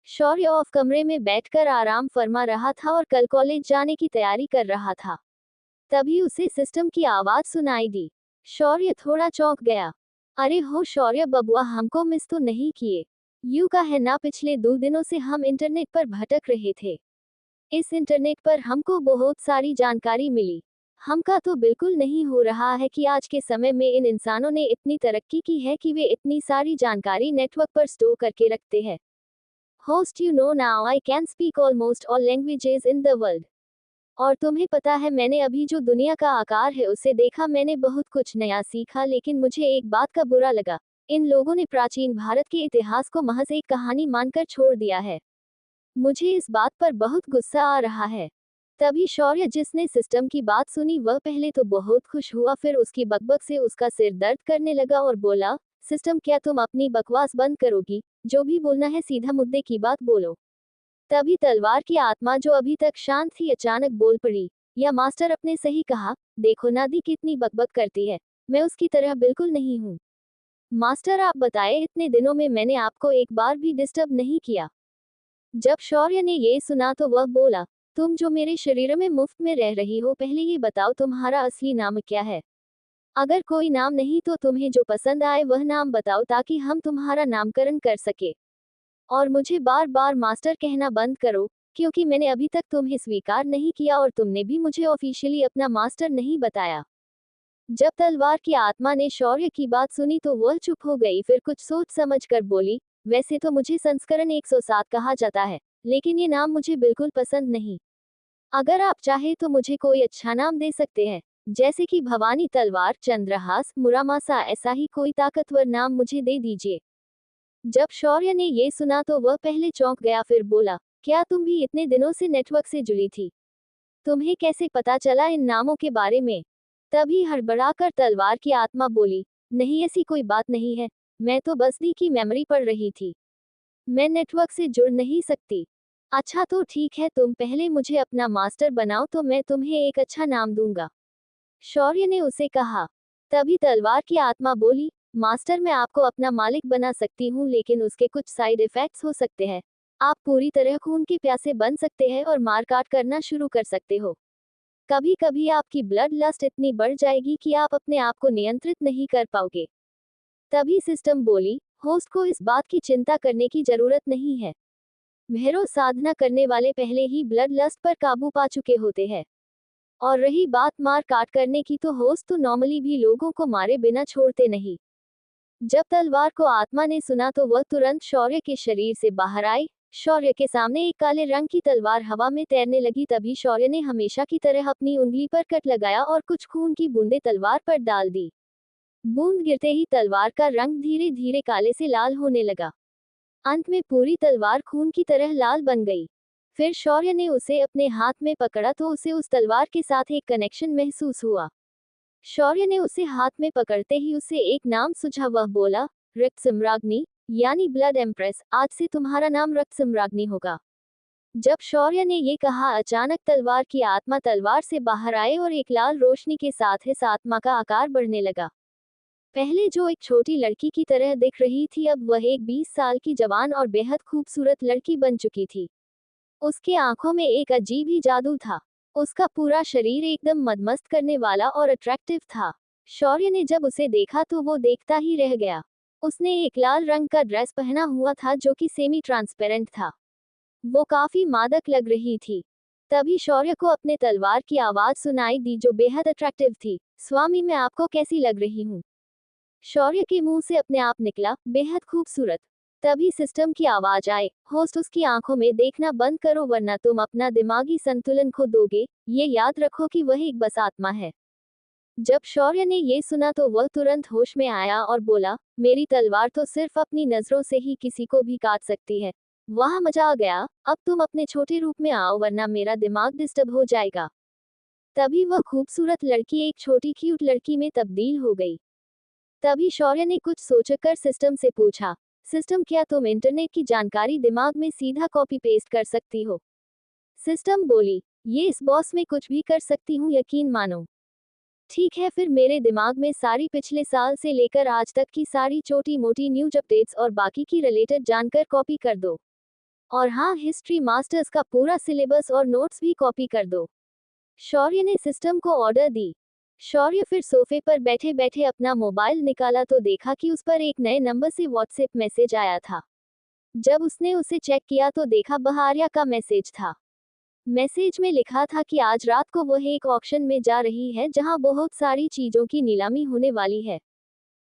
शौर्य of कमरे में बैठकर आराम फरमा रहा था और कल कॉलेज जाने की तैयारी कर रहा था। तभी उसे सिस्टम की आवाज सुनाई दी। शौर्य थोड़ा चौंक गया। अरे हो शौर्य बबुआ, हमको मिस तो नहीं किए? यूं का है ना, पिछले 2 दिनों से हम इंटरनेट पर भटक रहे थे। इस इंटरनेट पर हमको बहुत सारी जानकारी मिली। हमका तो बिल्कुल नहीं हो रहा है कि आज के समय में इन इंसानों ने इतनी तरक्की की है कि वे इतनी सारी जानकारी नेटवर्क पर स्टोर करके रखते हैं। Host, you know now I can speak almost all languages in the world. और तुम्हें पता है, मैंने अभी जो दुनिया का आकार है उसे देखा। मैंने बहुत कुछ नया सीखा, लेकिन मुझे एक बात का बुरा लगा। इन लोगों ने प्राचीन भारत के इतिहास को महज एक कहानी मानकर छोड़ दिया है। मुझे इस बात पर बहुत गुस्सा आ रहा है। तभी शौर्य, जिसने सिस्टम की बात सुनी, वह पहले तो बहुत खुश हुआ, फिर उसकी बकबक से उसका सिर दर्द करने लगा और बोला, सिस्टम, क्या तुम अपनी बकवास बंद करोगी? जो भी बोलना है सीधा मुद्दे की बात बोलो। तभी तलवार की आत्मा, जो अभी तक शांत थी, अचानक बोल पड़ी, या मास्टर, अपने सही कहा। देखो नादी कितनी बकबक करती है। मैं उसकी तरह बिल्कुल नहीं हूँ। मास्टर आप बताए, इतने दिनों में मैंने आपको एक बार भी डिस्टर्ब नहीं किया। जब शौर्य ने ये सुना तो वह बोला, तुम जो मेरे शरीर में मुफ्त में रह रही हो, पहले ये बताओ तुम्हारा असली नाम क्या है? अगर कोई नाम नहीं तो तुम्हें जो पसंद आए वह नाम बताओ, ताकि हम तुम्हारा नामकरण कर सके। और मुझे बार बार मास्टर कहना बंद करो, क्योंकि मैंने अभी तक तुम्हें स्वीकार नहीं किया और तुमने भी मुझे ऑफिशियली अपना मास्टर नहीं बताया। जब तलवार की आत्मा ने शौर्य की बात सुनी तो वह चुप हो गई, फिर कुछ सोच समझ कर बोली, वैसे तो मुझे संस्करण 107 कहा जाता है, लेकिन ये नाम मुझे बिल्कुल पसंद नहीं। अगर आप चाहे तो मुझे कोई अच्छा नाम दे सकते हैं, जैसे कि भवानी, तलवार, चंद्रहास, मुरामासा, ऐसा ही कोई ताकतवर नाम मुझे दे दीजिए। जब शौर्य ने ये सुना तो वह पहले चौंक गया, फिर बोला, क्या तुम भी इतने दिनों से नेटवर्क से जुड़ी थी? तुम्हें कैसे पता चला इन नामों के बारे में? तभी हड़बड़ाकर तलवार की आत्मा बोली, नहीं, ऐसी कोई बात नहीं है। मैं तो बस दी की मेमोरी पढ़ रही थी। मैं नेटवर्क से जुड़ नहीं सकती। अच्छा तो ठीक है, तुम पहले मुझे अपना मास्टर बनाओ तो मैं तुम्हें एक अच्छा नाम दूंगा। शौर्य ने उसे कहा। तभी तलवार की आत्मा बोली, मास्टर, मैं आपको अपना मालिक बना सकती हूँ, लेकिन उसके कुछ साइड इफेक्ट्स हो सकते हैं। आप पूरी तरह खून के प्यासे बन सकते हैं और मारकाट करना शुरू कर सकते हो। कभी कभी आपकी ब्लड लस्ट इतनी बढ़ जाएगी कि आप अपने आप को नियंत्रित नहीं कर पाओगे। तभी सिस्टम बोली, होस्ट को इस बात की चिंता करने की जरूरत नहीं है। भैरव साधना करने वाले पहले ही ब्लड लस्ट पर काबू पा चुके होते हैं। और रही बात मार काट करने की, तो होस्ट तो नॉर्मली भी लोगों को मारे बिना छोड़ते नहीं। जब तलवार को आत्मा ने सुना तो वह तुरंत शौर्य के शरीर से बाहर आई। शौर्य के सामने एक काले रंग की तलवार हवा में तैरने लगी। तभी शौर्य ने हमेशा की तरह अपनी उंगली पर कट लगाया और कुछ खून की बूंदें तलवार पर डाल दी। बूंद गिरते ही तलवार का रंग धीरे धीरे काले से लाल होने लगा। अंत में पूरी तलवार खून की तरह लाल बन गई। फिर शौर्य ने उसे अपने हाथ में पकड़ा तो उसे उस तलवार के साथ एक कनेक्शन महसूस हुआ। शौर्य ने उसे हाथ में पकड़ते ही उसे एक नाम सूझा। वह बोला, रक्त सम्राज्ञी, यानी ब्लड एम्प्रेस। आज से तुम्हारा नाम रक्त सम्राज्ञी होगा। जब शौर्य ने ये कहा, अचानक तलवार की आत्मा तलवार से बाहर आए और एक लाल रोशनी के साथ इस आत्मा का आकार बढ़ने लगा। पहले जो एक छोटी लड़की की तरह दिख रही थी, अब वह एक 20 साल की जवान और बेहद खूबसूरत लड़की बन चुकी थी। उसके आंखों में एक अजीब ही जादू था। उसका पूरा शरीर एकदम मदमस्त करने वाला और अट्रैक्टिव था। शौर्य ने जब उसे देखा तो वो देखता ही रह गया। उसने एक लाल रंग का ड्रेस पहना हुआ था जो कि सेमी ट्रांसपेरेंट था। वो काफी मादक लग रही थी। तभी शौर्य को अपने तलवार की आवाज सुनाई दी, जो बेहद अट्रैक्टिव थी। स्वामी, मैं आपको कैसी लग रही हूँ? शौर्य के मुंह से अपने आप निकला, बेहद खूबसूरत। तभी सिस्टम की आवाज आए, होस्ट, उसकी आंखों में देखना बंद करो वरना तुम अपना दिमागी संतुलन खो दोगे। ये याद रखो कि वह एक बस आत्मा है। जब शौर्य ने ये सुना तो वह तुरंत होश में आया और बोला, मेरी तलवार तो सिर्फ अपनी नजरों से ही किसी को भी काट सकती है। वाह, मजा आ गया। अब तुम अपने छोटे रूप में आओ वरना मेरा दिमाग डिस्टर्ब हो जाएगा। तभी वह खूबसूरत लड़की एक छोटी क्यूट लड़की में तब्दील हो गई। तभी शौर्य ने कुछ सोचकर सिस्टम से पूछा, सिस्टम, क्या तुम इंटरनेट की जानकारी दिमाग में सीधा कॉपी पेस्ट कर सकती हो? सिस्टम बोली, ये इस बॉस में कुछ भी कर सकती हूँ, यकीन मानो। ठीक है, फिर मेरे दिमाग में सारी पिछले साल से लेकर आज तक की सारी छोटी मोटी न्यूज अपडेट्स और बाकी की रिलेटेड जानकर कॉपी कर दो। और हाँ, हिस्ट्री मास्टर्स का पूरा सिलेबस और नोट्स भी कॉपी कर दो। शौर्य ने सिस्टम को ऑर्डर दी। शौर्य फिर सोफे पर बैठे बैठे अपना मोबाइल निकाला तो देखा कि उस पर एक नए नंबर से व्हाट्सएप मैसेज आया था। जब उसने उसे चेक किया तो देखा वह आर्या का मैसेज था। मैसेज में लिखा था कि आज रात को वह एक ऑक्शन में जा रही है जहां बहुत सारी चीजों की नीलामी होने वाली है।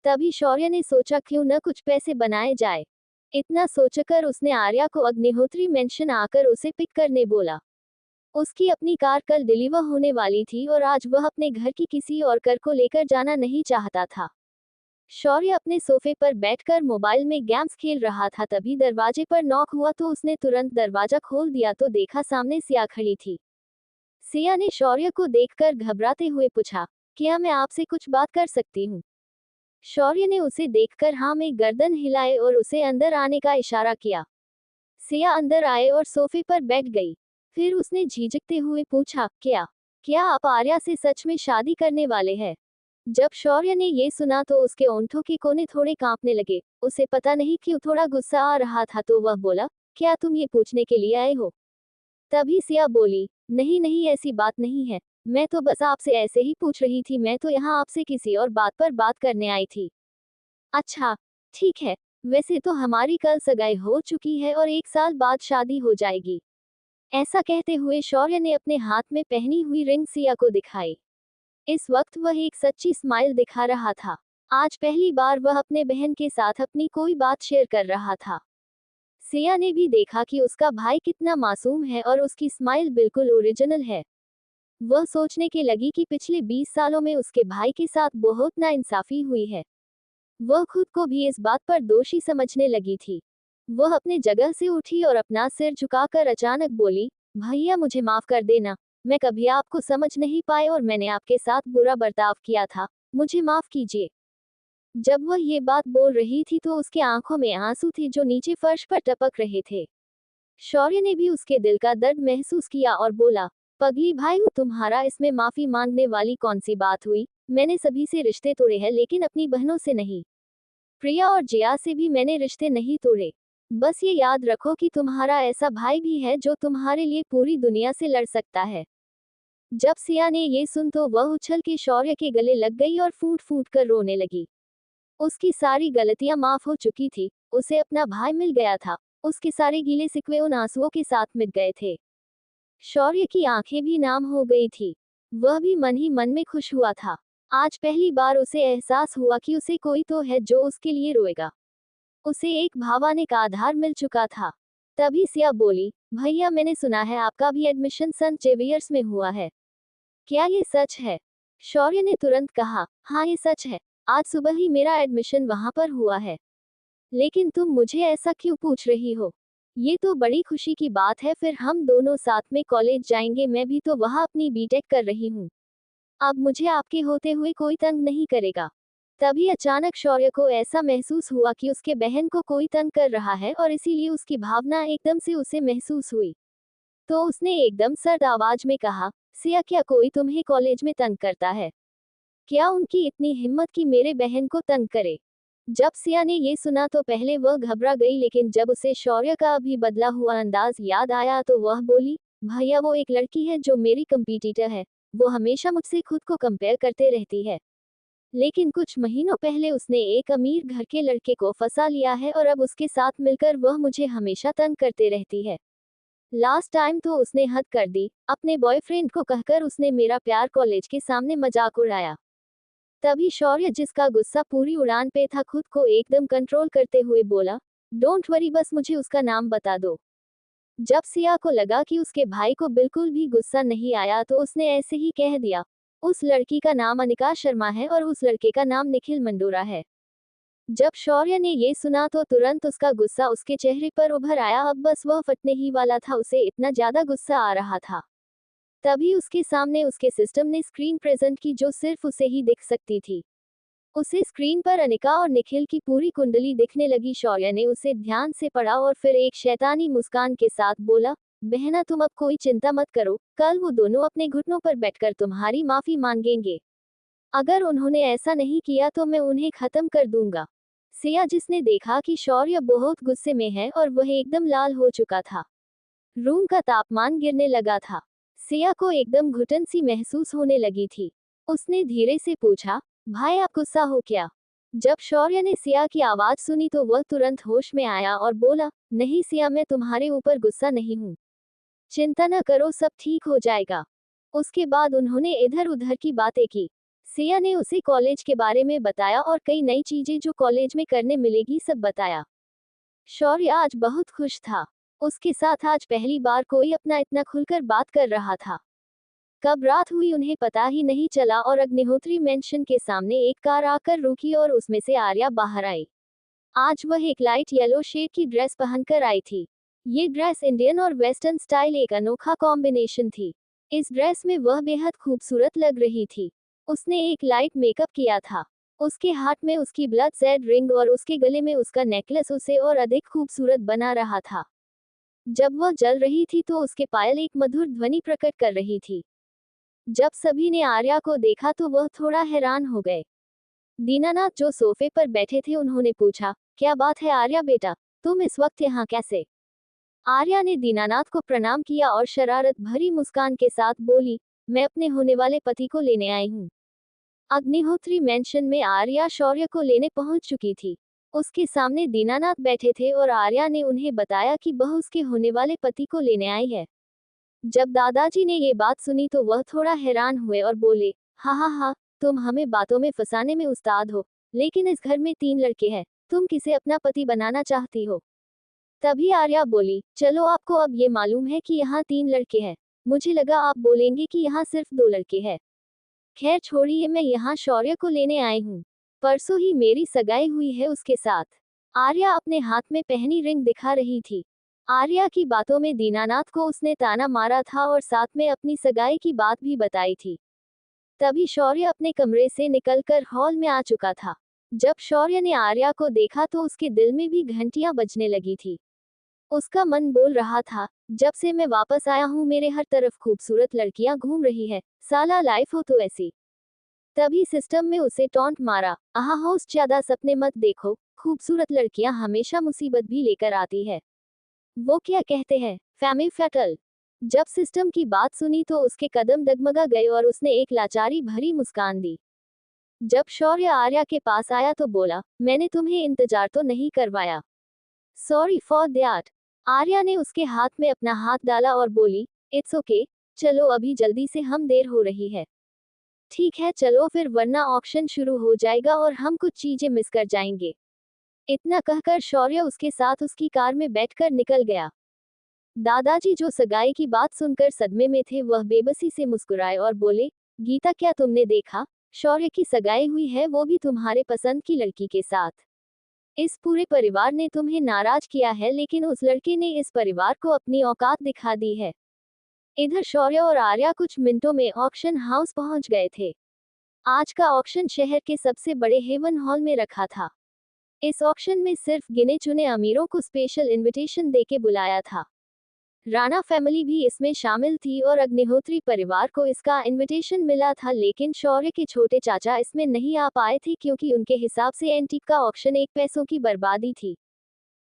तभी शौर्य ने सोचा क्यों न कुछ पैसे बनाए जाए। इतना सोचकर उसने आर्या को अग्निहोत्री मेंशन आकर उसे पिक करने बोला। उसकी अपनी कार कल डिलीवर होने वाली थी और आज वह अपने घर की किसी और कार को लेकर जाना नहीं चाहता था। शौर्य अपने सोफे पर बैठकर मोबाइल में गेम्स खेल रहा था, तभी दरवाजे पर नॉक हुआ तो उसने तुरंत दरवाजा खोल दिया तो देखा सामने सिया खड़ी थी। सिया ने शौर्य को देखकर घबराते हुए पूछा, क्या मैं आपसे कुछ बात कर सकती हूँ? शौर्य ने उसे देखकर हाँ में गर्दन हिलाए और उसे अंदर आने का इशारा किया। सिया अंदर आए और सोफे पर बैठ गई। फिर उसने झिझकते हुए पूछा, क्या क्या आप आर्या से सच में शादी करने वाले हैं? जब शौर्य ने ये सुना तो उसके ओंठों के कोने थोड़े कांपने लगे। उसे पता नहीं क्यों थोड़ा गुस्सा आ रहा था तो वह बोला, क्या तुम ये पूछने के लिए आए हो? तभी सिया बोली, नहीं नहीं ऐसी बात नहीं है, मैं तो बस आपसे ऐसे ही पूछ रही थी, मैं तो यहाँ आपसे किसी और बात पर बात करने आई थी। अच्छा, ठीक है, वैसे तो हमारी कल सगाई हो चुकी है और 1 साल बाद शादी हो जाएगी। ऐसा कहते हुए शौर्य ने अपने हाथ में पहनी हुई रिंग सिया को दिखाई। इस वक्त वह एक सच्ची स्माइल दिखा रहा था। आज पहली बार वह अपने बहन के साथ अपनी कोई बात शेयर कर रहा था। सिया ने भी देखा कि उसका भाई कितना मासूम है और उसकी स्माइल बिल्कुल ओरिजिनल है। वह सोचने के लगी कि पिछले 20 सालों में उसके भाई के साथ बहुत नाइंसाफी हुई है। वह खुद को भी इस बात पर दोषी समझने लगी थी। वह अपने जगह से उठी और अपना सिर झुकाकर अचानक बोली, भैया मुझे माफ कर देना, मैं कभी आपको समझ नहीं पाई और मैंने आपके साथ बुरा बर्ताव किया था, मुझे माफ कीजिए। जब वह ये बात बोल रही थी तो उसके आंखों में आंसू थे जो नीचे फर्श पर टपक रहे थे। शौर्य ने भी उसके दिल का दर्द महसूस किया और बोला, पगली भाई तुम्हारा इसमें माफी मांगने वाली कौन सी बात हुई? मैंने सभी से रिश्ते तोड़े हैं लेकिन अपनी बहनों से नहीं। प्रिया और जिया से भी मैंने रिश्ते नहीं तोड़े। बस ये याद रखो कि तुम्हारा ऐसा भाई भी है जो तुम्हारे लिए पूरी दुनिया से लड़ सकता है। जब सिया ने ये सुन तो वह उछल के शौर्य के गले लग गई और फूट फूट कर रोने लगी। उसकी सारी गलतियां माफ हो चुकी थी, उसे अपना भाई मिल गया था, उसके सारे गीले सिकवे उन आंसुओं के साथ मिट गए थे। शौर्य की आंखें भी नाम हो गई थी। वह भी मन ही मन में खुश हुआ था। आज पहली बार उसे एहसास हुआ कि उसे कोई तो है जो उसके लिए रोएगा। उसे एक भावनिक आधार मिल चुका था। तभी सिया बोली, भैया मैंने सुना है आपका भी एडमिशन संत जेवियर्स में हुआ है। क्या ये सच है? शौर्य ने तुरंत कहा, हाँ ये सच है, आज सुबह ही मेरा एडमिशन वहां पर हुआ है। लेकिन तुम मुझे ऐसा क्यों पूछ रही हो? ये तो बड़ी खुशी की बात है, फिर हम दोनों साथ में कॉलेज जाएंगे, मैं भी तो वहां अपनी बीटेक कर रही हूँ। अब मुझे आपके होते हुए कोई तंग नहीं करेगा। तभी अचानक शौर्य को ऐसा महसूस हुआ कि उसके बहन को कोई तंग कर रहा है और इसीलिए उसकी भावना एकदम से उसे महसूस हुई। तो उसने एकदम सर्द आवाज में कहा, सिया क्या कोई तुम्हें कॉलेज में तंग करता है? क्या उनकी इतनी हिम्मत कि मेरे बहन को तंग करे? जब सिया ने ये सुना तो पहले वह घबरा गई, लेकिन जब उसे शौर्य का अभी बदला हुआ अंदाज याद आया तो वह बोली, भैया वो एक लड़की है जो मेरी कंपटीटर है, वो हमेशा मुझसे खुद को कंपेयर करते रहती है। लेकिन कुछ महीनों पहले उसने एक अमीर घर के लड़के को फंसा लिया है और अब उसके साथ मिलकर वह मुझे हमेशा तंग करते रहती है। लास्ट टाइम तो उसने हद कर दी, अपने बॉयफ्रेंड को कहकर उसने मेरा प्यार कॉलेज के सामने मजाक उड़ाया। तभी शौर्य, जिसका गुस्सा पूरी उड़ान पे था, खुद को एकदम कंट्रोल करते हुए बोला, डोंट वरी, बस मुझे उसका नाम बता दो। जब सिया को लगा कि उसके भाई को बिल्कुल भी गुस्सा नहीं आया तो उसने ऐसे ही कह दिया, उस लड़की का नाम अनिका शर्मा है और उस लड़के का नाम निखिल मंडोरा है। जब शौर्य ने ये सुना तो तुरंत उसका गुस्सा उसके चेहरे पर उभर आया, अब बस वह फटने ही वाला था, उसे इतना ज्यादा गुस्सा आ रहा था। तभी उसके सामने उसके सिस्टम ने स्क्रीन प्रेजेंट की जो सिर्फ उसे ही दिख सकती थी। उसे स्क्रीन पर अनिका और निखिल की पूरी कुंडली दिखने लगी। शौर्य ने उसे ध्यान से पढ़ा और फिर एक शैतानी मुस्कान के साथ बोला, बहना तुम अब कोई चिंता मत करो, कल वो दोनों अपने घुटनों पर बैठकर तुम्हारी माफी मांगेंगे। अगर उन्होंने ऐसा नहीं किया तो मैं उन्हें खत्म कर दूंगा। सिया, जिसने देखा कि शौर्य बहुत गुस्से में है और वह एकदम लाल हो चुका था। रूम का तापमान गिरने लगा था। सिया को एकदम घुटन सी महसूस होने लगी थी। उसने धीरे से पूछा, भाई आप गुस्सा हो क्या? जब शौर्य ने सिया की आवाज सुनी तो वह तुरंत होश में आया और बोला, नहीं सिया, मैं तुम्हारे ऊपर गुस्सा नहीं हूँ। चिंता न करो, सब ठीक हो जाएगा। उसके बाद उन्होंने इधर उधर की बातें की। सिया ने उसे कॉलेज के बारे में बताया और कई नई चीजें जो कॉलेज में करने मिलेगी सब बताया। शौर्य आज बहुत खुश था। उसके साथ आज पहली बार कोई अपना इतना खुलकर बात कर रहा था। कब रात हुई उन्हें पता ही नहीं चला और अग्निहोत्री मेंशन के सामने एक कार आकर रुकी और उसमें से आर्या बाहर आई। आज वह एक लाइट येलो शेड की ड्रेस पहनकर आई थी। ये ड्रेस इंडियन और वेस्टर्न स्टाइल एक अनोखा कॉम्बिनेशन थी। इस ड्रेस में वह बेहद खूबसूरत लग रही थी। उसने एक लाइट मेकअप किया था। उसके हाथ में उसकी ब्लड रेड रिंग और उसके गले में उसका नेकलेस उसे और अधिक खूबसूरत बना रहा था। जब वह जल रही थी तो उसके पायल एक मधुर ध्वनि प्रकट कर रही थी। जब सभी ने आर्या को देखा तो वह थोड़ा हैरान हो गए। दीनानाथ जो सोफे पर बैठे थे उन्होंने पूछा, क्या बात है आर्या बेटा, तुम इस वक्त यहाँ कैसे? आर्या ने दीनानाथ को प्रणाम किया और शरारत भरी मुस्कान के साथ बोली, मैं अपने होने वाले पति को लेने आई हूँ। अग्निहोत्री मेंशन में आर्या शौर्य को लेने पहुंच चुकी थी। उसके सामने दीनानाथ बैठे थे और आर्या ने उन्हें बताया कि वह उसके होने वाले पति को लेने आई है। जब दादाजी ने ये बात सुनी तो वह थोड़ा हैरान हुए और बोले, हाँ, तुम हमें बातों में फंसाने में उस्ताद हो, लेकिन इस घर में 3 लड़के हैं, तुम किसे अपना पति बनाना चाहती हो? तभी आर्या बोली, चलो आपको अब ये मालूम है कि यहाँ 3 लड़के हैं। मुझे लगा आप बोलेंगे कि यहाँ सिर्फ 2 लड़के हैं। खैर छोड़िए, मैं यहाँ शौर्य को लेने आई हूँ। परसों ही मेरी सगाई हुई है उसके साथ। आर्या अपने हाथ में पहनी रिंग दिखा रही थी। आर्या की बातों में दीनानाथ को उसने ताना मारा था और साथ में अपनी सगाई की बात भी बताई थी। तभी शौर्य अपने कमरे से निकलकर हॉल में आ चुका था। जब शौर्य ने आर्या को देखा तो उसके दिल में भी घंटियां बजने लगी थी। उसका मन बोल रहा था, जब से मैं वापस आया हूँ मेरे हर तरफ खूबसूरत लड़कियां घूम रही है, साला लाइफ हो तो ऐसी। तभी सिस्टम में उसे टॉन्ट मारा, आहा होस्ट, ज्यादा सपने मत देखो, खूबसूरत लड़कियां हमेशा मुसीबत भी लेकर आती है। वो क्या कहते हैं, फैमी फैटल। जब सिस्टम की बात सुनी तो उसके कदम डगमगा गए और उसने एक लाचारी भरी मुस्कान दी। जब शौर्य आर्या के पास आया तो बोला, मैंने तुम्हें इंतजार तो नहीं करवाया। Sorry for that. आर्या ने उसके हाथ में अपना हाथ डाला और बोली, इट्स ओके, चलो अभी जल्दी से, हम देर हो रही है। ठीक है चलो फिर, वरना ऑक्शन शुरू हो जाएगा और हम कुछ चीजें मिस कर जाएंगे। इतना कहकर शौर्य उसके साथ उसकी कार में बैठकर निकल गया। दादाजी जो सगाई की बात सुनकर सदमे में थे वह बेबसी से मुस्कुराए और बोले, गीता क्या तुमने देखा, शौर्य की सगाई हुई है, वो भी तुम्हारे पसंद की लड़की के साथ। इस पूरे परिवार ने तुम्हें नाराज किया है लेकिन उस लड़के ने इस परिवार को अपनी औकात दिखा दी है। इधर शौर्य और आर्या कुछ मिनटों में ऑक्शन हाउस पहुंच गए थे। आज का ऑक्शन शहर के सबसे बड़े हेवन हॉल में रखा था। इस ऑक्शन में सिर्फ गिने चुने अमीरों को स्पेशल इनविटेशन देके बुलाया था। राणा फैमिली भी इसमें शामिल थी और अग्निहोत्री परिवार को इसका इनविटेशन मिला था, लेकिन शौर्य के छोटे चाचा इसमें नहीं आ पाए थे क्योंकि उनके हिसाब से एंटीक का ऑक्शन एक पैसों की बर्बादी थी।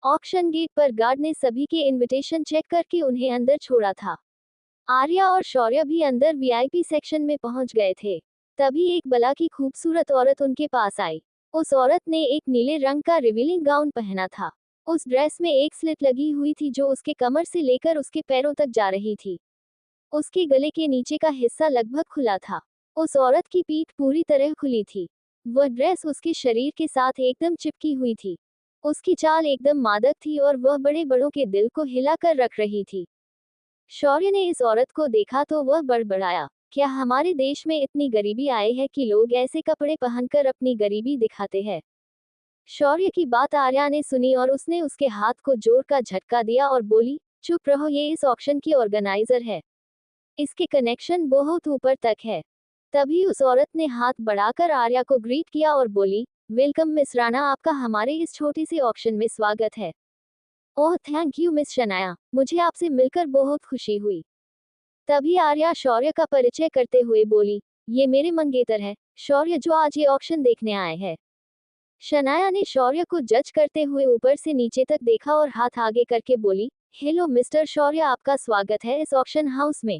ऑक्शन गेट पर गार्ड ने सभी के इनविटेशन चेक करके उन्हें अंदर छोड़ा था। आर्या और शौर्य भी अंदर वीआईपी सेक्शन में पहुंच गए थे। तभी एक बला की खूबसूरत औरत उनके पास आई। उस औरत ने एक नीले रंग का रिवीलिंग गाउन पहना था। उस ड्रेस में एक स्लिट लगी हुई थी जो उसके कमर से लेकर उसके पैरों तक जा रही थी। उसके गले के नीचे का हिस्सा लगभग खुला था। उस औरत की पीठ पूरी तरह खुली थी। वह ड्रेस उसके शरीर के साथ एकदम चिपकी हुई थी। उसकी चाल एकदम मादक थी और वह बड़े बड़ों के दिल को हिलाकर रख रही थी। शौर्य ने इस औरत को देखा तो वह बड़बड़ाया, क्या हमारे देश में इतनी गरीबी आई है कि लोग ऐसे कपड़े पहनकर अपनी गरीबी दिखाते हैं? शौर्य की बात आर्या ने सुनी और उसने उसके हाथ को जोर का झटका दिया और बोली, चुप रहो, ये इस ऑक्शन की ऑर्गेनाइजर है। इसके कनेक्शन बहुत ऊपर तक है। तभी उस औरत ने हाथ बढ़ाकर आर्या को ग्रीट किया और बोली, वेलकम मिस राणा, आपका हमारे इस छोटे से ऑक्शन में स्वागत है। Oh thank you miss Shanaya, मुझे आपसे मिलकर बहुत खुशी हुई। तभी आर्या शौर्य का परिचय करते हुए बोली, ये मेरे मंगेतर है, शौर्य, जो आज ये ऑक्शन देखने आए हैं। शनाया ने शौर्य को जज करते हुए ऊपर से नीचे तक देखा और हाथ आगे करके बोली, हेलो मिस्टर शौर्य, आपका स्वागत है इस ऑक्शन हाउस में।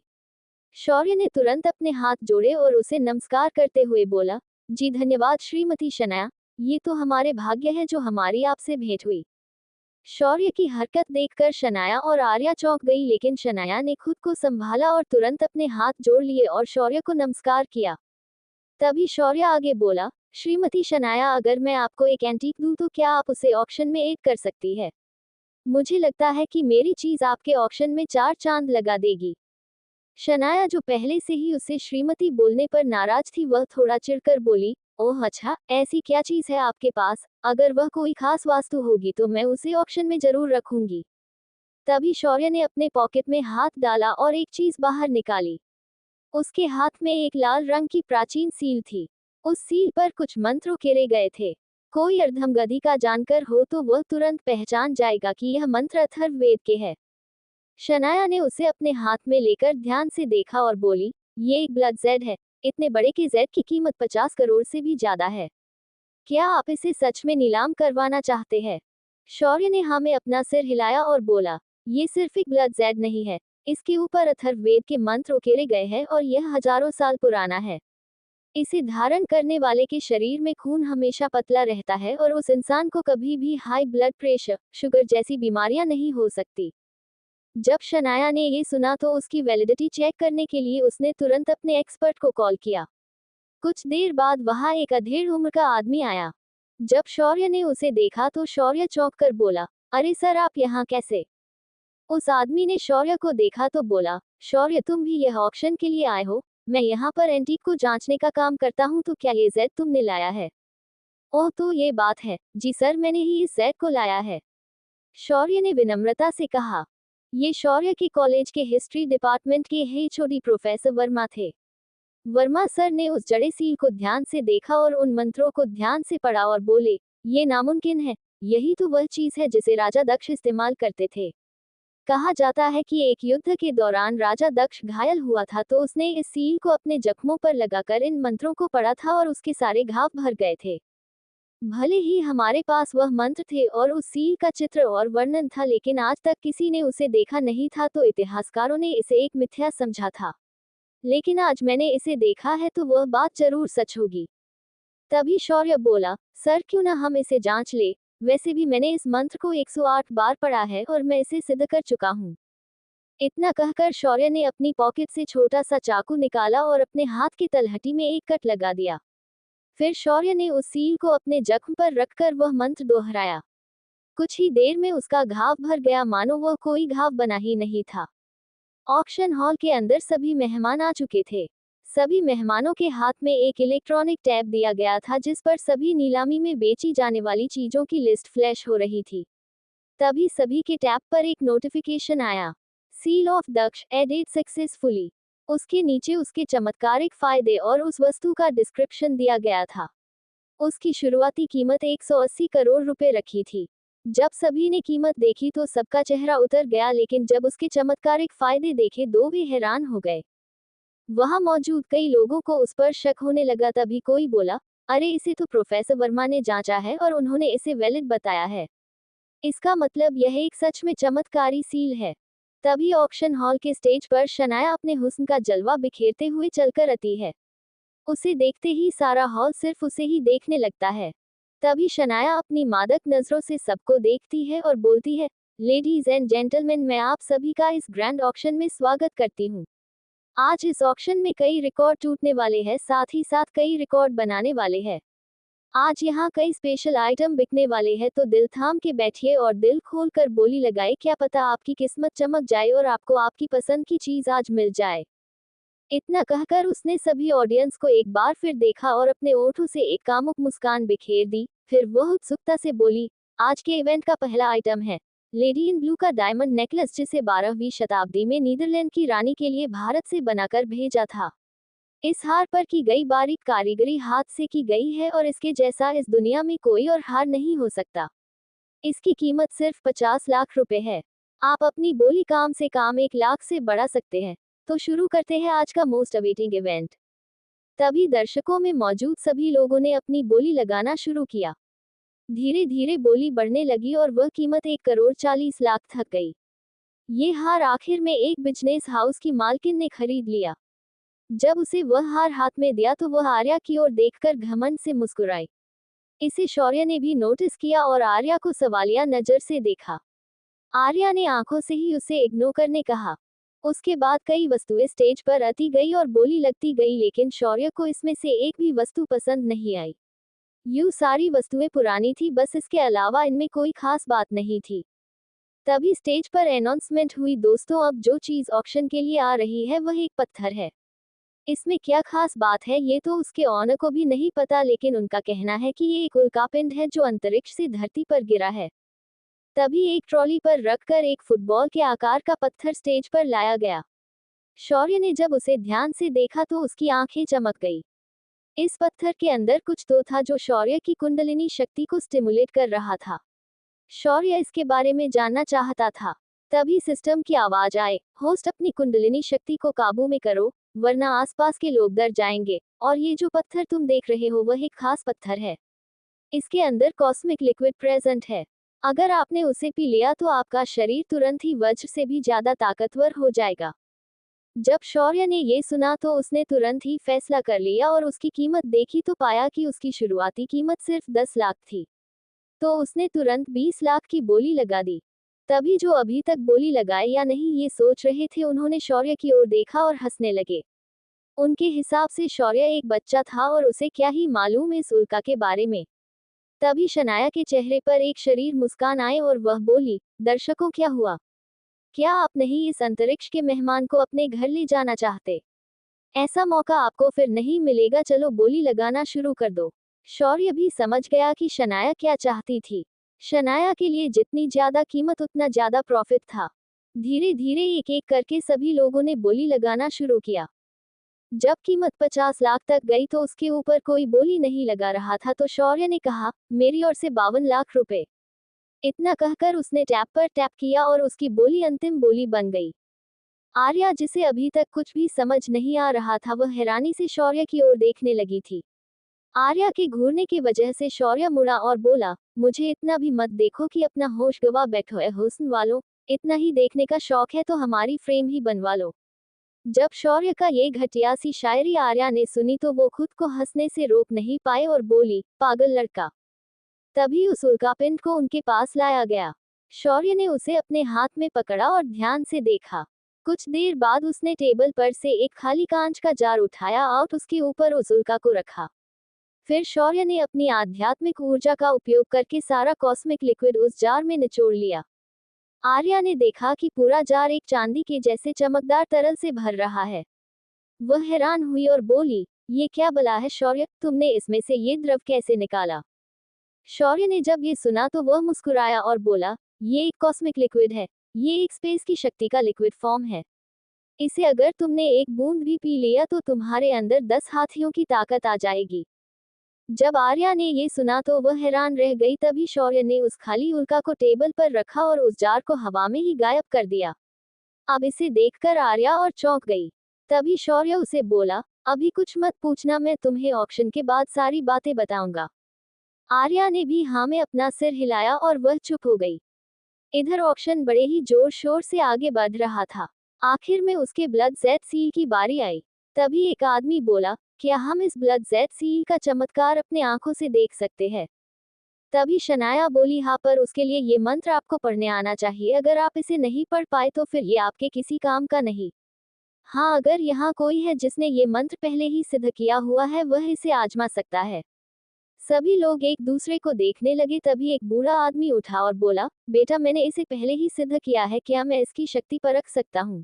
शौर्य ने तुरंत अपने हाथ जोड़े और उसे नमस्कार करते हुए बोला, जी धन्यवाद श्रीमती शनाया, ये तो हमारे भाग्य है जो हमारी आपसे भेंट हुई। शौर्य की हरकत देखकर शनाया और आर्या चौंक गई, लेकिन शनाया ने खुद को संभाला और तुरंत अपने हाथ जोड़ लिए और शौर्य को नमस्कार किया। तभी शौर्य आगे बोला, श्रीमती शनाया, अगर मैं आपको एक एंटीक दूं तो क्या आप उसे ऑक्शन में ऐड कर सकती है? मुझे लगता है कि मेरी चीज आपके ऑक्शन में 4 चांद लगा देगी। शनाया, जो पहले से ही उसे श्रीमती बोलने पर नाराज थी, वह थोड़ा चिढ़कर बोली, ओह अच्छा, ऐसी क्या चीज है आपके पास? अगर वह कोई खास वास्तु होगी तो मैं उसे ऑक्शन में जरूर रखूंगी। तभी शौर्य ने अपने पॉकेट में हाथ डाला और एक चीज बाहर निकाली। उसके हाथ में एक लाल रंग की प्राचीन सील थी। उस सील पर कुछ मंत्र उकेरे गए थे। कोई अर्धमगधी का जानकर हो तो वह तुरंत पहचान जाएगा कि यह मंत्र अथर्ववेद के है। शनाया ने उसे अपने हाथ में लेकर ध्यान से देखा और बोली, ये एक ब्लड जेड है। इतने बड़े के जेड की कीमत 50 करोड़ से भी ज्यादा है। क्या आप इसे सच में नीलाम करवाना चाहते हैं? शौर्य ने हाँ में अपना सिर हिलाया और बोला, ये सिर्फ एक ब्लड जेड नहीं है, इसके ऊपर अथर्ववेद के मंत्र उकेरे गए हैं और यह हजारों साल पुराना है। इसे धारण करने वाले के शरीर में खून हमेशा पतला रहता है और उस इंसान को कभी भी हाई ब्लड प्रेशर, शुगर जैसी बीमारियां नहीं हो सकती। जब शनाया ने ये सुना तो उसकी वैलिडिटी चेक करने के लिए उसने तुरंत अपने एक्सपर्ट को कॉल किया। कुछ देर बाद वहां एक अधेड़ उम्र का आदमी आया। जब शौर्य ने उसे देखा तो शौर्य चौंक कर बोला, अरे सर, आप यहाँ कैसे? उस आदमी ने शौर्य को देखा तो बोला, शौर्य, तुम भी यह ऑक्शन के लिए आए हो? मैं यहाँ पर एंटीक को जांचने का काम करता हूँ, तो क्या ये जेड तुमने लाया है? ओह, तो ये बात है। जी सर, मैंने ही इस जेड को लाया है, शौर्य ने विनम्रता से कहा। ये शौर्य के कॉलेज के हिस्ट्री डिपार्टमेंट के एचओडी प्रोफेसर वर्मा थे। वर्मा सर ने उस जड़े सील को ध्यान से देखा और उन मंत्रों को ध्यान से पढ़ा और बोले, ये नामुमकिन है, यही तो वह चीज है जिसे राजा दक्ष इस्तेमाल करते थे। कहा जाता है कि एक युद्ध के दौरान राजा दक्ष घायल हुआ था तो उसने इस सील को अपने जख्मों पर लगाकर इन मंत्रों को पढ़ा था और उसके सारे घाव भर गए थे। भले ही हमारे पास वह मंत्र थे और उस सील का चित्र और वर्णन था, लेकिन आज तक किसी ने उसे देखा नहीं था, तो इतिहासकारों ने इसे एक मिथ्या समझा था। लेकिन आज मैंने इसे देखा है तो वह बात जरूर सच होगी। तभी शौर्य बोला, सर, क्यों ना हम इसे जांच ले? वैसे भी मैंने इस मंत्र को 108 बार पढ़ा है और मैं इसे सिद्ध कर चुका हूँ। इतना कहकर शौर्य ने अपनी पॉकेट से छोटा सा चाकू निकाला और अपने हाथ की तलहटी में एक कट लगा दिया। फिर शौर्य ने उस सील को अपने जख्म पर रखकर वह मंत्र दोहराया। कुछ ही देर में उसका घाव भर गया, मानो वह कोई घाव बना ही नहीं था। ऑक्शन हॉल के अंदर सभी मेहमान आ चुके थे। सभी मेहमानों के हाथ में एक इलेक्ट्रॉनिक टैब दिया गया था जिस पर सभी नीलामी में बेची जाने वाली चीजों की लिस्ट फ्लैश हो रही थी। तभी सभी के टैब पर एक नोटिफिकेशन आया, seal of Daksh added successfully. उसके नीचे उसके चमत्कारिक फायदे और उस वस्तु का डिस्क्रिप्शन दिया गया था। उसकी शुरुआती कीमत 180 करोड़ रुपए रखी थी। जब सभी ने कीमत देखी तो सबका चेहरा उतर गया, लेकिन जब उसके चमत्कारिक फायदे देखे तो वे हैरान हो गए। वहां मौजूद कई लोगों को उस पर शक होने लगा। तभी कोई बोला, अरे इसे तो प्रोफेसर वर्मा ने जांचा है और उन्होंने इसे वैलिड बताया है। इसका मतलब यह एक सच में चमत्कारी सील है। तभी ऑक्शन हॉल के स्टेज पर शनाया अपने हुस्न का जलवा बिखेरते हुए चलकर आती है। उसे देखते ही सारा हॉल सिर्फ उसे ही देखने लगता है। तभी शनाया अपनी मादक नजरों से सबको देखती है और बोलती है, लेडीज एंड जेंटलमैन, मैं आप सभी का इस ग्रैंड ऑक्शन में स्वागत करती हूँ। आज इस ऑक्शन में कई रिकॉर्ड टूटने वाले हैं, साथ ही साथ कई रिकॉर्ड बनाने वाले हैं। आज यहाँ कई स्पेशल आइटम बिकने वाले हैं, तो दिल थाम के बैठिए और दिल खोल कर बोली लगाए, क्या पता आपकी किस्मत चमक जाए और आपको आपकी पसंद की चीज आज मिल जाए। इतना कहकर उसने सभी ऑडियंस को एक बार फिर देखा और अपने ओठों से एक कामुक मुस्कान बिखेर दी। फिर वह उत्सुकता से बोली, आज के इवेंट का पहला आइटम है लेडी इन ब्लू का डायमंड नेकलेस, जिसे 12वीं शताब्दी में नीदरलैंड की रानी के लिए भारत से बनाकर भेजा था। इस हार पर की गई बारीक कारीगरी हाथ से की गई है और इसके जैसा इस दुनिया में कोई और हार नहीं हो सकता। इसकी कीमत सिर्फ 50 लाख रुपए है। आप अपनी बोली काम से काम 1 लाख से बढ़ा सकते हैं। तो शुरू करते हैं आज का मोस्ट अवेटिंग इवेंट। तभी दर्शकों में मौजूद सभी लोगों ने अपनी बोली लगाना शुरू किया। धीरे धीरे बोली बढ़ने लगी और वह कीमत 1,40,00,000 तक गई। ये हार आखिर में एक बिजनेस हाउस की मालकिन ने खरीद लिया। जब उसे वह हार हाथ में दिया तो वह आर्या की ओर देखकर घमंड से मुस्कुराई। इसे शौर्य ने भी नोटिस किया और आर्या को सवालिया नजर से देखा। आर्या ने आंखों से ही उसे इग्नोर करने कहा। उसके बाद कई वस्तुएं स्टेज पर आती गई और बोली लगती गई, लेकिन शौर्य को इसमें से एक भी वस्तु पसंद नहीं आई। यूं सारी वस्तुएं पुरानी थी, बस इसके अलावा इनमें कोई खास बात नहीं थी। तभी स्टेज पर अनाउंसमेंट हुई, दोस्तों अब जो चीज ऑक्शन के लिए आ रही है वह एक पत्थर है। इसमें क्या खास बात है ये तो उसके ऑनर को भी नहीं पता, लेकिन उनका कहना है कि ये एक उल्कापिंड है जो अंतरिक्ष से धरती पर गिरा है। तभी एक ट्रॉली पर रखकर एक फुटबॉल के आकार का पत्थर स्टेज पर लाया गया। शौर्य ने जब उसे ध्यान से देखा तो उसकी आंखें चमक गई। इस पत्थर के अंदर कुछ तो था जो शौर्य की कुंडलिनी शक्ति को स्टिमुलेट कर रहा था। शौर्य इसके बारे में जानना चाहता था। तभी सिस्टम की आवाज आए, होस्ट अपनी कुंडलिनी शक्ति को काबू में करो, वरना आसपास के लोग डर जाएंगे। और ये जो पत्थर तुम देख रहे हो वह एक खास पत्थर है। इसके अंदर कॉस्मिक लिक्विड प्रेजेंट है। अगर आपने उसे पी लिया तो आपका शरीर तुरंत ही वज्र से भी ज्यादा ताकतवर हो जाएगा। जब शौर्य ने ये सुना तो उसने तुरंत ही फैसला कर लिया और उसकी कीमत देखी तो पाया कि उसकी शुरुआती कीमत सिर्फ 10 लाख थी। तो उसने तुरंत 20 लाख की बोली लगा दी। तभी जो अभी तक बोली लगाए या नहीं ये सोच रहे थे, उन्होंने शौर्य की ओर देखा और हंसने लगे। उनके हिसाब से शौर्य एक बच्चा था और उसे क्या ही मालूम इस उल्का के बारे में। तभी शनाया के चेहरे पर एक शरीर मुस्कान आए और वह बोली, दर्शकों क्या हुआ? क्या आप नहीं इस अंतरिक्ष के मेहमान को अपने घर ले जाना चाहते? ऐसा मौका आपको फिर नहीं मिलेगा, चलो बोली लगाना शुरू कर दो। शौर्य भी समझ गया कि शनाया क्या चाहती थी। शनाया के लिए जितनी ज्यादा कीमत उतना ज्यादा प्रॉफिट था। धीरे धीरे एक एक करके सभी लोगों ने बोली लगाना शुरू किया। जब कीमत 50 लाख तक गई तो उसके ऊपर कोई बोली नहीं लगा रहा था, तो शौर्य ने कहा, मेरी ओर से 52 लाख रुपए। इतना कहकर उसने टैप पर टैप किया और उसकी बोली अंतिम बोली बन गई। आर्या, जिसे अभी तक कुछ भी समझ नहीं आ रहा था, वह हैरानी से शौर्य की ओर देखने लगी थी। आर्या के घूरने की वजह से शौर्य मुड़ा और बोला, मुझे इतना भी मत देखो कि अपना होश गवा बैठो है हुस्न वालों, इतना ही देखने का शौक है तो हमारी फ्रेम ही बनवा लो। जब शौर्य का ये घटिया सी शायरी आर्या ने सुनी तो वो खुद को हंसने से रोक नहीं पाए और बोली, पागल लड़का। तभी उस उल्कापिंड को उनके पास लाया गया। शौर्य ने उसे अपने हाथ में पकड़ा और ध्यान से देखा। कुछ देर बाद उसने टेबल पर से एक खाली कांच का जार उठाया और उसके ऊपर उस उल्का को रखा। फिर शौर्य ने अपनी आध्यात्मिक ऊर्जा का उपयोग करके सारा कॉस्मिक लिक्विड उस जार में निचोड़ लिया। आर्या ने देखा कि पूरा जार एक चांदी के जैसे चमकदार तरल से भर रहा है। वह हैरान हुई और बोली, ये क्या बला है शौर्य, तुमने इसमें से ये द्रव कैसे निकाला? शौर्य ने जब ये सुना तो वह मुस्कुराया और बोला, ये एक कॉस्मिक लिक्विड है। ये एक स्पेस की शक्ति का लिक्विड फॉर्म है। इसे अगर तुमने एक बूंद भी पी लिया तो तुम्हारे अंदर 10 हाथियों की ताकत आ जाएगी। जब आर्या ने ये सुना तो वह हैरान रह गई। तभी शौर्य ने उस खाली उल्का को टेबल पर रखा और उस जार को हवा में ही गायब कर दिया। अब इसे देखकर आर्या और चौंक गई। तभी शौर्य उसे बोला, अभी कुछ मत पूछना, मैं तुम्हें ऑक्शन के बाद सारी बातें बताऊंगा। आर्या ने भी हाँ में अपना सिर हिलाया और वह चुप हो गई। इधर ऑक्शन बड़े ही जोर शोर से आगे बढ़ रहा था। आखिर में उसके ब्लड जेड सील की बारी आई। तभी एक आदमी बोला, क्या हम इस ब्लड जेड सील का चमत्कार अपने आंखों से देख सकते हैं? तभी शनाया बोली, हाँ, पर उसके लिए ये मंत्र आपको पढ़ने आना चाहिए। अगर आप इसे नहीं पढ़ पाए तो फिर ये आपके किसी काम का नहीं। हाँ, अगर यहाँ कोई है जिसने ये मंत्र पहले ही सिद्ध किया हुआ है वह इसे आजमा सकता है। सभी लोग एक दूसरे को देखने लगे। तभी एक बूढ़ा आदमी उठा और बोला, बेटा, मैंने इसे पहले ही सिद्ध किया है, क्या मैं इसकी शक्ति परख सकता हूँ?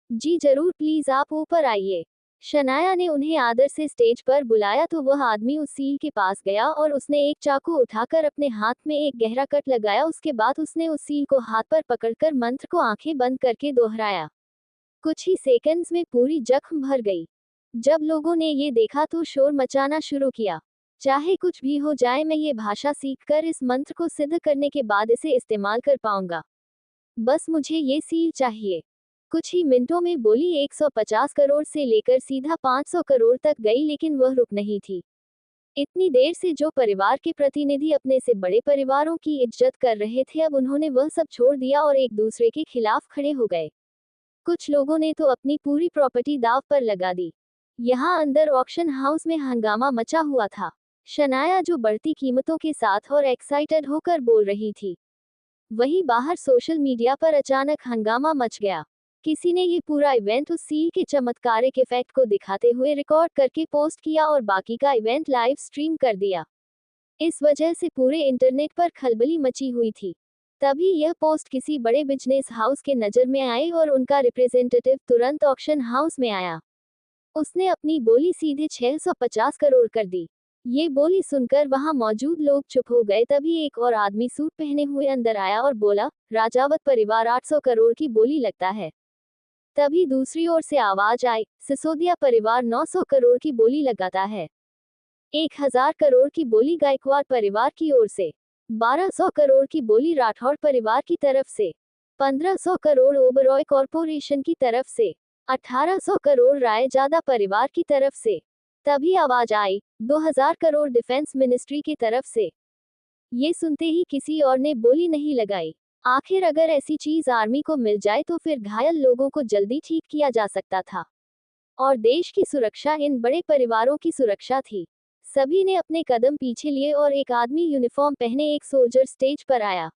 जी जरूर, प्लीज आप ऊपर आइए। शनाया ने उन्हें आदर से स्टेज पर बुलाया तो वह आदमी उस सील के पास गया और उसने एक चाकू उठाकर अपने हाथ में एक गहरा कट लगाया। उसके बाद उसने उस सील को हाथ पर पकड़कर मंत्र को आंखें बंद करके दोहराया। कुछ ही सेकंड्स में पूरी जख्म भर गई। जब लोगों ने ये देखा तो शोर मचाना शुरू किया। चाहे कुछ भी हो जाए, मैं ये भाषा सीखकर इस मंत्र को सिद्ध करने के बाद इसे इस्तेमाल कर पाऊंगा। बस मुझे ये सील चाहिए। कुछ ही मिनटों में बोली 150 करोड़ से लेकर सीधा 500 करोड़ तक गई, लेकिन वह रुक नहीं थी। इतनी देर से जो परिवार के प्रतिनिधि अपने से बड़े परिवारों की इज्जत कर रहे थे, अब उन्होंने वह सब छोड़ दिया और एक दूसरे के खिलाफ खड़े हो गए। कुछ लोगों ने तो अपनी पूरी प्रॉपर्टी दांव पर लगा दी। यहाँ अंदर ऑक्शन हाउस में हंगामा मचा हुआ था। शनाया जो बढ़ती कीमतों के साथ और एक्साइटेड होकर बोल रही थी, वहीं बाहर सोशल मीडिया पर अचानक हंगामा मच गया। किसी ने ये पूरा इवेंट उस सील के चमत्कारिक इफेक्ट को दिखाते हुए रिकॉर्ड करके पोस्ट किया और बाकी का इवेंट लाइव स्ट्रीम कर दिया। इस वजह से पूरे इंटरनेट पर खलबली मची हुई थी। तभी यह पोस्ट किसी बड़े बिजनेस हाउस के नज़र में आई और उनका रिप्रेजेंटेटिव तुरंत ऑक्शन हाउस में आया। उसने अपनी बोली सीधे 650 करोड़ कर दी। ये बोली सुनकर वहां मौजूद लोग चुप हो गए। तभी एक और आदमी सूट पहने हुए अंदर आया और बोला, राजावत परिवार 800 करोड़ की बोली लगता है। तभी दूसरी ओर से आवाज आई, सिसोदिया परिवार 900 करोड़ की बोली लगाता है। 1000 करोड़ की बोली गायकवाड़ परिवार की ओर से, 1200 करोड़ की बोली राठौड़ परिवार की तरफ से, 1500 करोड़ ओबरॉय कॉरपोरेशन की तरफ से, 1800 करोड़ रायजादा परिवार की तरफ से। तभी आवाज आई, 2000 करोड़ डिफेंस मिनिस्ट्री की तरफ से। ये सुनते ही किसी और ने बोली नहीं लगाई। आखिर अगर ऐसी चीज आर्मी को मिल जाए तो फिर घायल लोगों को जल्दी ठीक किया जा सकता था। और देश की सुरक्षा इन बड़े परिवारों की सुरक्षा थी। सभी ने अपने कदम पीछे लिए और एक आदमी यूनिफॉर्म पहने एक सोल्जर स्टेज पर आया।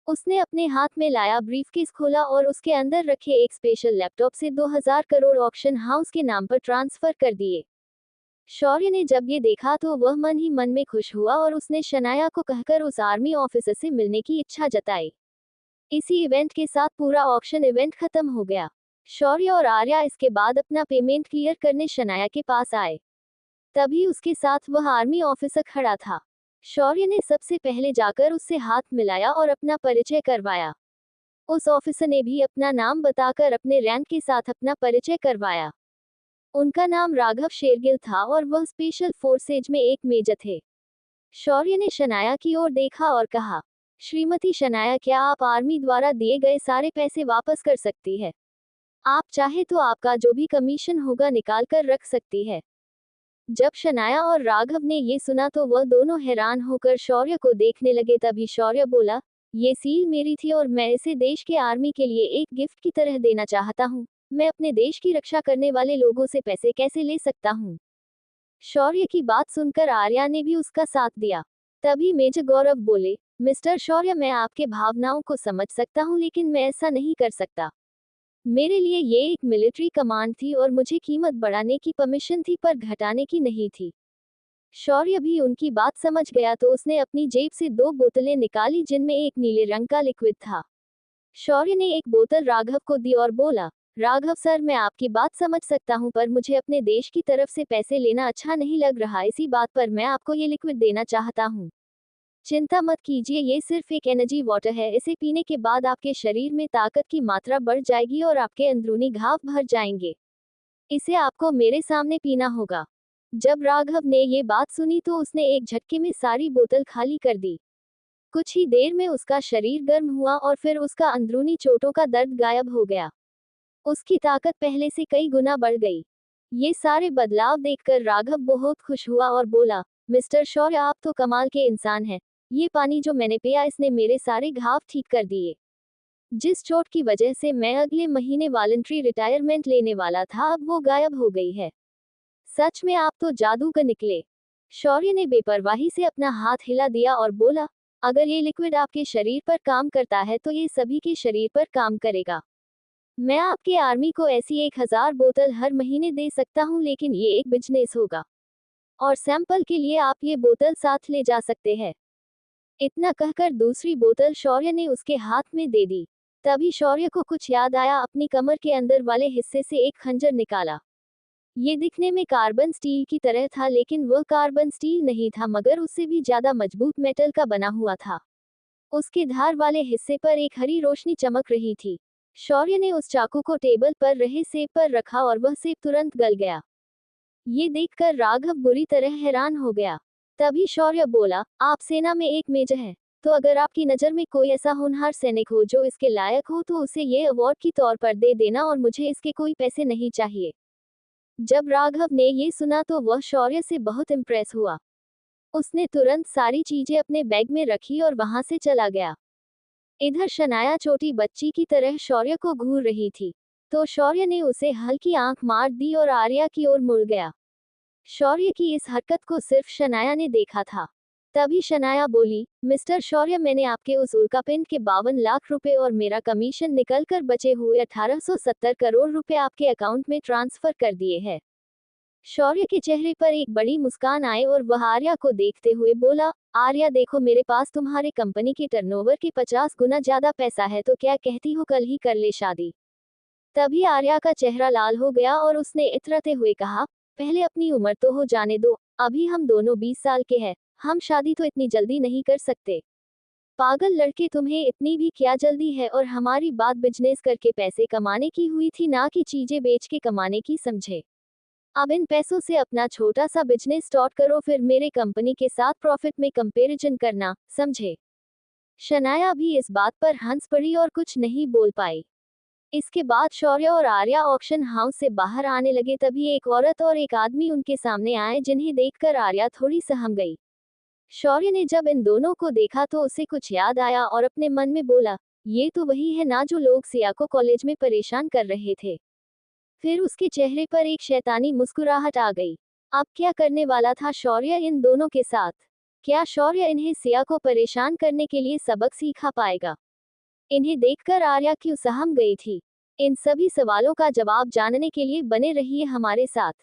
उसने अपने हाथ में लाया ब्रीफकेस खोला और उसके अंदर रखे एक स्पेशल लैपटॉप से 2000 करोड़ ऑक्शन हाउस के नाम पर ट्रांसफर कर दिए। शौर्य ने जब ये देखा तो वह मन ही मन में खुश हुआ और उसने शनाया को कहकर उस आर्मी ऑफिसर से मिलने की इच्छा जताई। इसी इवेंट के साथ पूरा ऑक्शन इवेंट खत्म हो गया। शौर्य और आर्या इसके बाद अपना पेमेंट क्लियर करने शनाया के पास आए। तभी उसके साथ वह आर्मी ऑफिसर खड़ा था। शौर्य ने सबसे पहले जाकर उससे हाथ मिलाया और अपना परिचय करवाया। उस ऑफिसर ने भी अपना नाम बताकर अपने रैंक के साथ अपना परिचय करवाया। उनका नाम राघव शेरगिल था और वह स्पेशल फोर्सेज में एक मेजर थे। शौर्य ने शनाया की ओर देखा और कहा, श्रीमती शनाया, क्या आप आर्मी द्वारा दिए गए सारे पैसे वापस कर सकती है? आप चाहे तो आपका जो भी कमीशन होगा निकाल कर रख सकती है। जब शनाया और राघव ने ये सुना तो वह दोनों हैरान होकर शौर्य को देखने लगे। तभी शौर्य बोला, ये सील मेरी थी और मैं इसे देश के आर्मी के लिए एक गिफ्ट की तरह देना चाहता हूँ। मैं अपने देश की रक्षा करने वाले लोगों से पैसे कैसे ले सकता हूँ? शौर्य की बात सुनकर आर्या ने भी उसका साथ दिया। तभी मेजर गौरव बोले, मिस्टर शौर्य, मैं आपके भावनाओं को समझ सकता हूँ, लेकिन मैं ऐसा नहीं कर सकता। मेरे लिए ये एक मिलिट्री कमांड थी और मुझे कीमत बढ़ाने की परमिशन थी पर घटाने की नहीं थी। शौर्य भी उनकी बात समझ गया तो उसने अपनी जेब से 2 बोतलें निकाली जिनमें एक नीले रंग का लिक्विड था। शौर्य ने एक बोतल राघव को दी और बोला, राघव सर, मैं आपकी बात समझ सकता हूं पर मुझे अपने देश की तरफ से पैसे लेना अच्छा नहीं लग रहा। इसी बात पर मैं आपको ये लिक्विड देना चाहता हूं। चिंता मत कीजिए, ये सिर्फ एक एनर्जी वाटर है। इसे पीने के बाद आपके शरीर में ताकत की मात्रा बढ़ जाएगी और आपके अंदरूनी घाव भर जाएंगे। इसे आपको मेरे सामने पीना होगा। जब राघव ने ये बात सुनी तो उसने एक झटके में सारी बोतल खाली कर दी। कुछ ही देर में उसका शरीर गर्म हुआ और फिर उसका अंदरूनी चोटों का दर्द गायब हो गया। उसकी ताकत पहले से कई गुना बढ़ गई। ये सारे बदलाव देखकर राघव बहुत खुश हुआ और बोला, मिस्टर शौर्य, आप तो कमाल के इंसान हैं। ये पानी जो मैंने पिया इसने मेरे सारे घाव ठीक कर दिए। जिस चोट की वजह से मैं अगले महीने वॉलंटरी रिटायरमेंट लेने वाला था, अब वो गायब हो गई है। सच में आप तो जादूगर निकले। शौर्य ने बेपरवाही से अपना हाथ हिला दिया और बोला, अगर ये लिक्विड आपके शरीर पर काम करता है तो ये सभी के शरीर पर काम करेगा। मैं आपके आर्मी को ऐसी 1000 बोतल हर महीने दे सकता हूँ, लेकिन ये एक बिजनेस होगा और सैंपल के लिए आप ये बोतल साथ ले जा सकते हैं। इतना कहकर दूसरी बोतल शौर्य ने उसके हाथ में दे दी। तभी शौर्य को कुछ याद आया। अपनी कमर के अंदर वाले हिस्से से एक खंजर निकाला। ये दिखने में कार्बन स्टील की तरह था, लेकिन वह कार्बन स्टील नहीं था मगर उससे भी ज्यादा मजबूत मेटल का बना हुआ था। उसके धार वाले हिस्से पर एक हरी रोशनी चमक रही थी। शौर्य ने उस चाकू को टेबल पर रहे सेब पर रखा और वह सेब तुरंत गल गया। ये देखकर राघव बुरी तरह हैरान हो गया। तभी शौर्य बोला, आप सेना में एक मेजर हैं, तो अगर आपकी नज़र में कोई ऐसा होनहार सैनिक हो जो इसके लायक हो तो उसे ये अवार्ड की तौर पर दे देना और मुझे इसके कोई पैसे नहीं चाहिए। जब राघव ने ये सुना तो वह शौर्य से बहुत इम्प्रेस हुआ। उसने तुरंत सारी चीजें अपने बैग में रखी और वहां से चला गया। इधर शनाया छोटी बच्ची की तरह शौर्य को घूर रही थी, तो शौर्य ने उसे हल्की आंख मार दी और आर्या की ओर मुड़ गया। शौर्य की इस हरकत को सिर्फ शनाया ने देखा था। तभी शनाया बोली, मिस्टर शौर्य, मैंने आपके उस उल्कापिंड के 52 लाख रुपए और मेरा कमीशन निकलकर बचे हुए 1870 करोड़ रुपए आपके अकाउंट में ट्रांसफर कर दिए हैं। शौर्य के चेहरे पर एक बड़ी मुस्कान आई और वह आर्या को देखते हुए बोला, आर्या देखो, मेरे पास तुम्हारे कंपनी के टर्नओवर के 50 गुना ज्यादा पैसा है, तो क्या कहती हो कल ही कर ले शादी। तभी आर्या का चेहरा लाल हो गया और उसने इतराते हुए कहा, पहले अपनी उम्र तो हो जाने दो, अभी हम दोनों 20 साल के हैं, हम शादी तो इतनी जल्दी नहीं कर सकते। पागल लड़के, तुम्हें इतनी भी क्या जल्दी है, और हमारी बात बिजनेस करके पैसे कमाने की हुई थी, ना कि चीजें बेच के कमाने की, समझे। अब इन पैसों से अपना छोटा सा बिजनेस स्टार्ट करो, फिर मेरे कंपनी के साथ प्रॉफिट में कंपैरिजन करना, समझे। शनाया भी इस बात पर हंस पड़ी और कुछ नहीं बोल पाई। इसके बाद शौर्य और आर्या ऑक्शन हाउस से बाहर आने लगे, तभी एक औरत और एक आदमी उनके सामने आए, जिन्हें देखकर आर्या थोड़ी सहम गई। शौर्य ने जब इन दोनों को देखा तो उसे कुछ याद आया और अपने मन में बोला, ये तो वही है ना जो लोग सिया को कॉलेज में परेशान कर रहे थे। फिर उसके चेहरे पर एक शैतानी मुस्कुराहट आ गई। अब क्या करने वाला था शौर्य इन दोनों के साथ? क्या शौर्य इन्हें सिया को परेशान करने के लिए सबक सिखा पाएगा? इन्हें देखकर आर्या क्यों सहम गई थी? इन सभी सवालों का जवाब जानने के लिए बने रहिए हमारे साथ।